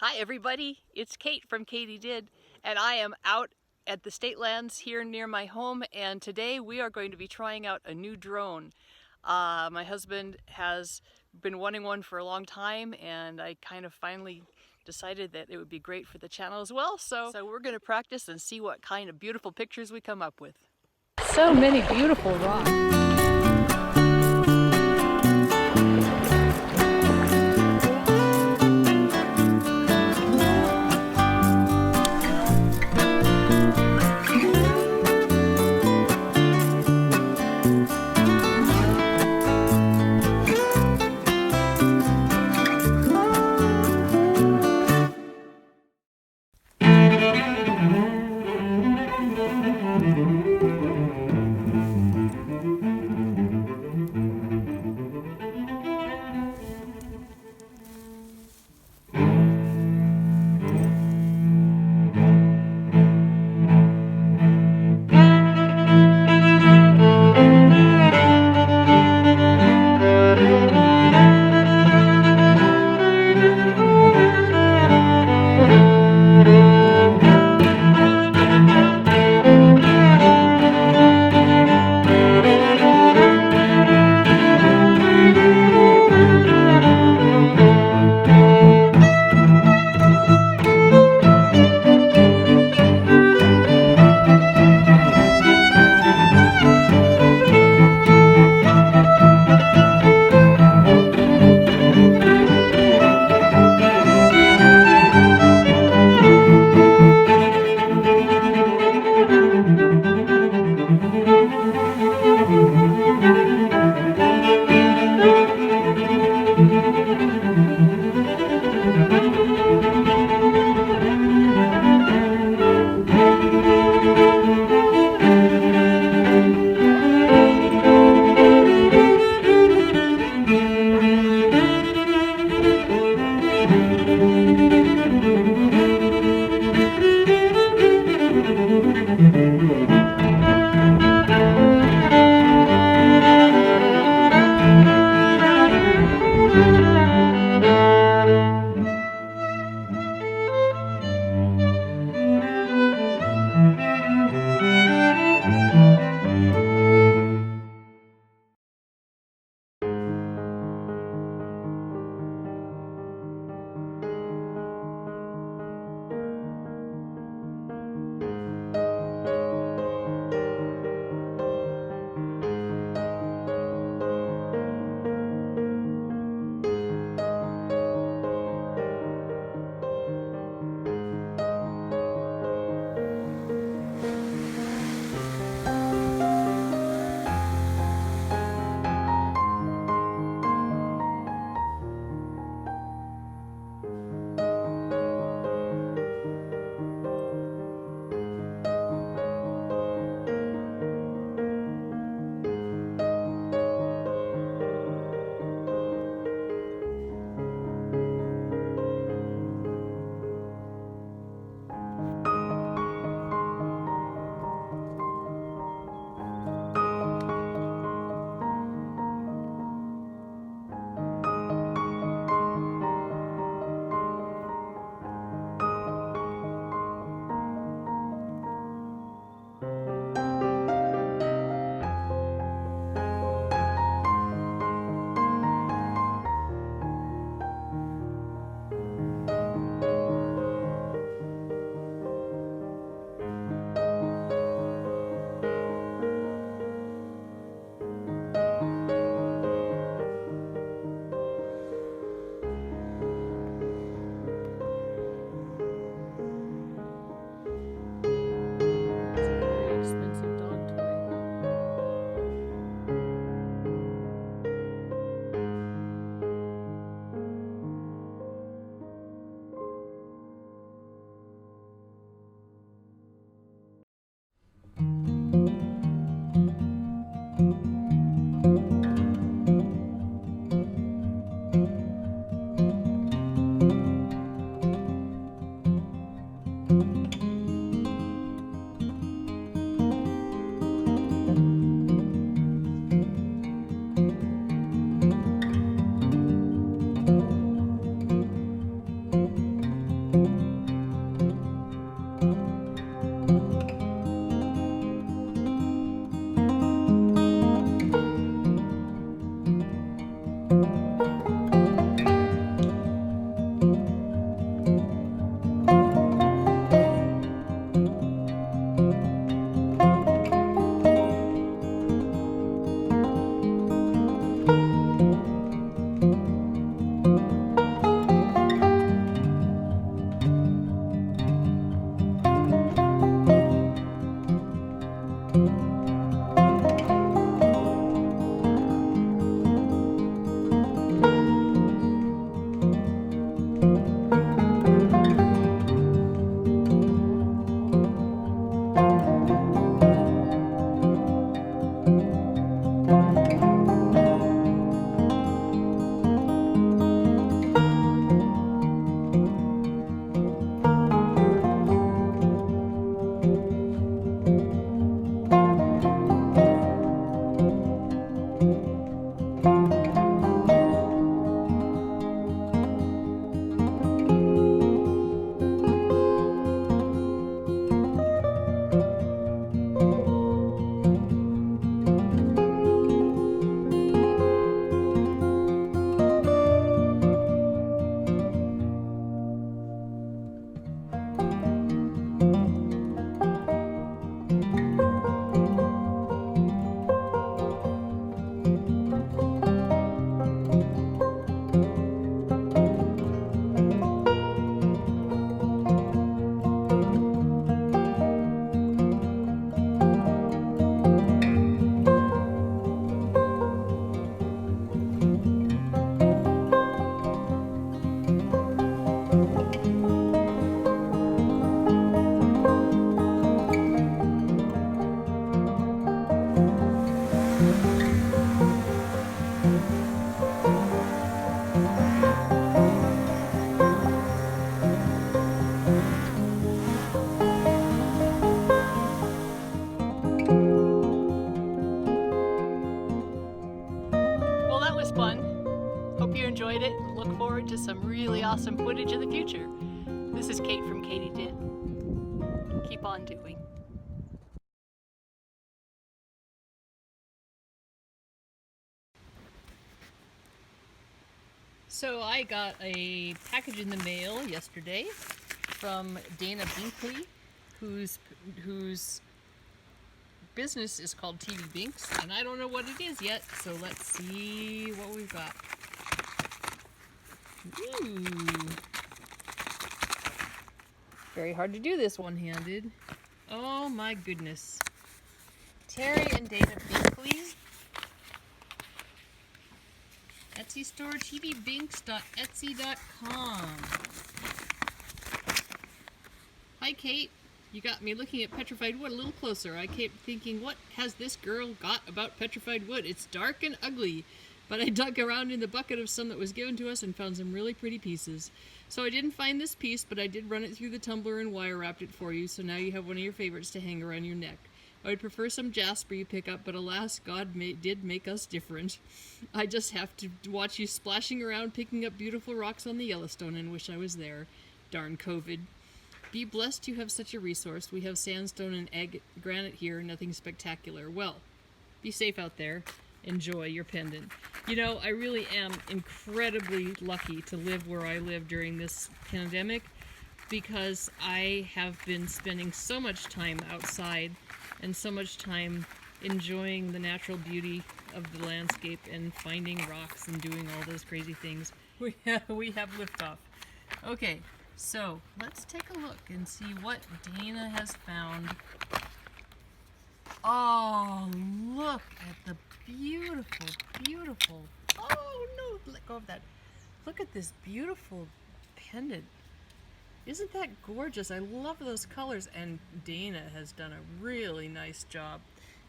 Hi everybody, it's Kate from KatyDid, and I am out at the state lands here near my home, and today we are going to be trying out a new drone. My husband has been wanting one for a long time, and I kind of finally decided that it would be great for the channel as well, so we're going to practice and see what kind of beautiful pictures we come up with. So many beautiful rocks. to some really awesome footage in the future. This is Kate from KatyDid. Keep on doing. So I got a package in the mail yesterday from Dana Binkley, whose business is called TV Binks, and I don't know what it is yet, so let's see what we've got. Ooh. Very hard to do this one-handed. Oh my goodness. Terry and Dana Binkley. Etsy store, tvbinks.etsy.com. Hi Kate, you got me looking at petrified wood a little closer. I kept thinking, what has this girl got about petrified wood? It's dark and ugly. But I dug around in the bucket of some that was given to us and found some really pretty pieces. So I didn't find this piece, but I did run it through the tumbler and wire wrapped it for you, so now you have one of your favorites to hang around your neck. I would prefer some jasper you pick up, but alas, God did make us different. I just have to watch you splashing around picking up beautiful rocks on the Yellowstone and wish I was there. Darn COVID. Be blessed you have such a resource. We have sandstone and granite here, nothing spectacular. Well, be safe out there. Enjoy your pendant. You know, I really am incredibly lucky to live where I live during this pandemic because I have been spending so much time outside and so much time enjoying the natural beauty of the landscape and finding rocks and doing all those crazy things. We have liftoff. Okay, so let's take a look and see what Dana has found. Oh, look at the beautiful, beautiful, oh no, let go of that. Look at this beautiful pendant. Isn't that gorgeous? I love those colors, and Dana has done a really nice job.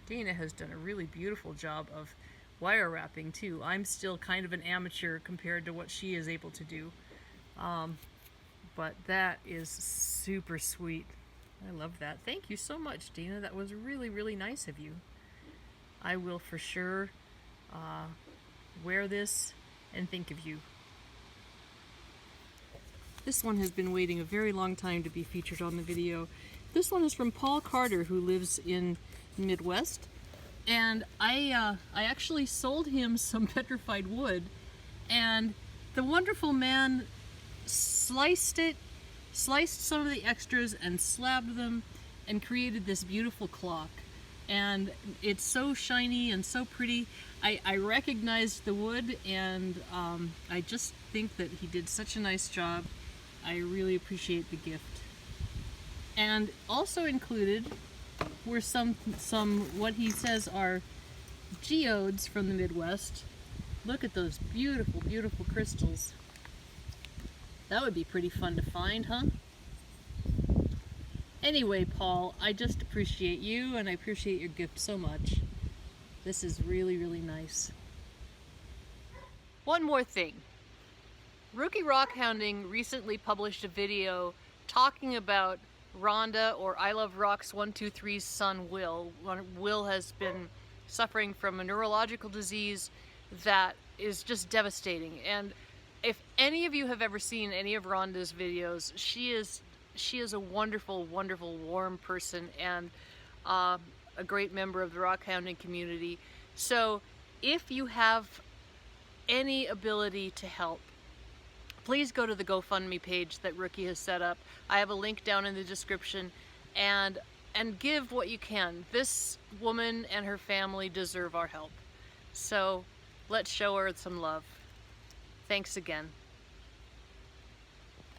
Dana has done a really beautiful job of wire wrapping too. I'm still kind of an amateur compared to what she is able to do. But that is super sweet. I love that. Thank you so much, Dana. That was really, really nice of you. I will for sure wear this and think of you. This one has been waiting a very long time to be featured on the video. This one is from Paul Carter, who lives in Midwest. And I actually sold him some petrified wood, and the wonderful man sliced some of the extras and slabbed them and created this beautiful clock. And it's so shiny and so pretty. I recognized the wood, and I just think that he did such a nice job. I really appreciate the gift. And also included were some what he says are geodes from the Midwest. Look at those beautiful, beautiful crystals. That would be pretty fun to find, huh? Anyway, Paul, I just appreciate you, and I appreciate your gift so much. This is really, really nice. One more thing. Rookie Rock Hounding recently published a video talking about Rhonda, or I Love Rocks 123's son, Will. Will has been suffering from a neurological disease that is just devastating. And if any of you have ever seen any of Rhonda's videos, she is a wonderful, wonderful, warm person, and a great member of the rock hounding community. So if you have any ability to help, please go to the GoFundMe page that Rookie has set up. I have a link down in the description, and give what you can. This woman and her family deserve our help. So let's show her some love. Thanks again.